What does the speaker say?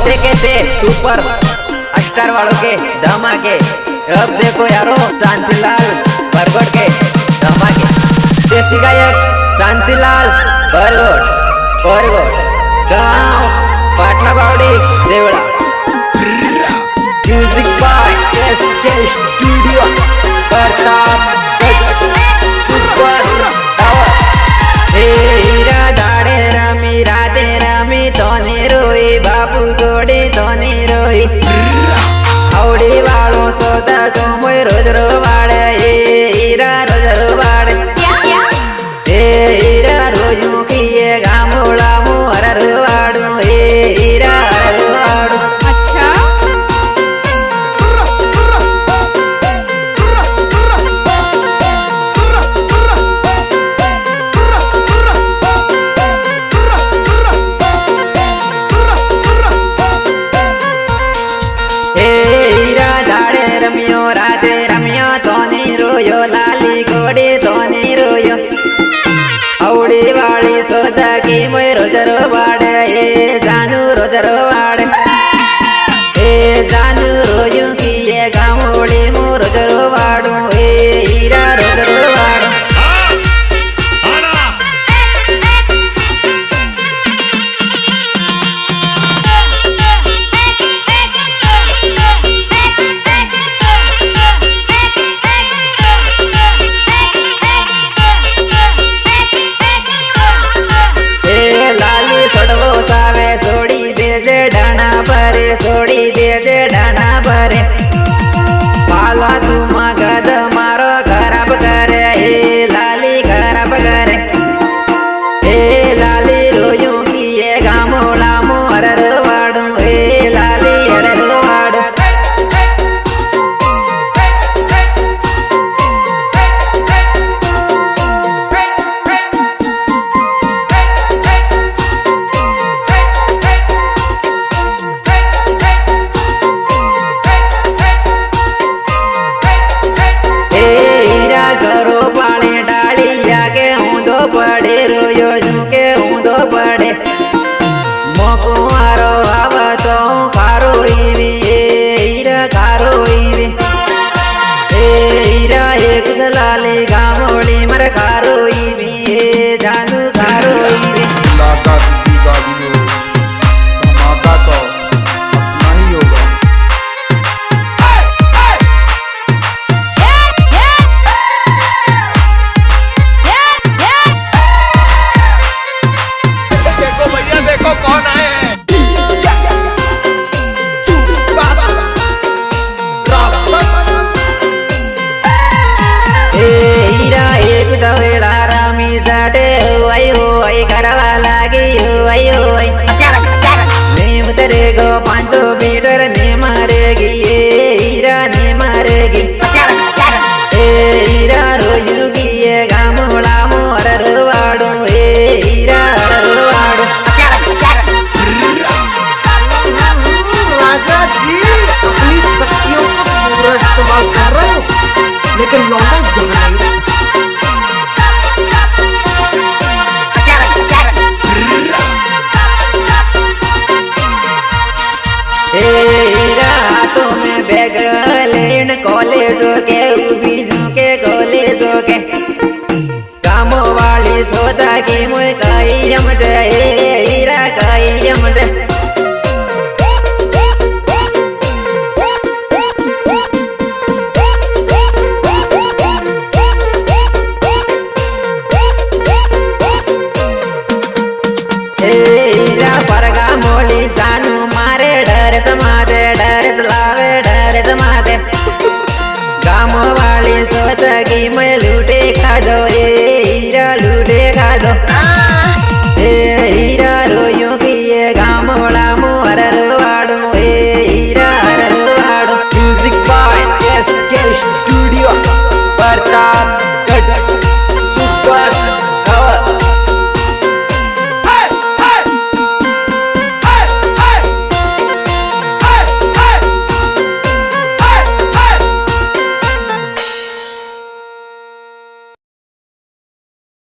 देखे थे super star वालों के धमाके। अब देखो यारो शांतिलाल बरगड़ के धमाके। देसी गायक शांतिलाल बरगड़ गांव Patla Bawdi Devda. Music by SK studio Pratapgarh super tower. हीरा दाड़े रमी राधे रमी तोने रोई बापू गोड़ी तोने रोई। आवड़ी वालों सोदा तो मोय रोज रोवाड़े हीरा रोज रोवाड़े। हीरा रोजू की ये गामोड़ा मोहर रोवाड़ू हीरा रोवाड़ू। राधे रमियो तोने रोयो लाली घोड़ी तोने रोयो। औड़ी वाली सोदा की मोय रोज रोवाड़े ए जानू रोज रोवाड़े। ए जानू रोजू की ये गामोड़ी मो रोज रोवाड़ू ए हीरा रोज रोवाड़ू। छोड़ी दे जे डाना भरे पाला तू मगध मारो खराब करे ए लाली खराब करे। ए लाली रोजू की ये गामोला मोहर रोवाड़ू ए लाली हर रोवाड़ू। पड़े रोयो झुके ऊंधो पड़े मोको आरो आवतो कारो ईवी ए हीरा कारो ईवी। ए हीरा एक दलाली गामोड़ी मर कारो ईवी ए जानू कारो ईवी। लाका किसी का भी हो धमाका तो अपना ही होगा। कौन आए हैं? हीरा एक दवेला रामी जाटे हुई करवा लागी हुई। नीम तेरे को 500 मीटर ने मारेगी ए हीरा ने मारेगी। ए हीरा रोजू की ये गामोड़ा मोहर रोवाड़ू ए हीरा रोवाड़ू। राजा जी अपनी शक्तियों का पूरा इस्तेमाल कर रहे हो लेकिन लौंडे नहीं। हीरा हाथों में बैग लेन कॉलेजों के बीजों के कॉलेजों के कामों वाली सोदा की मुझे कही हम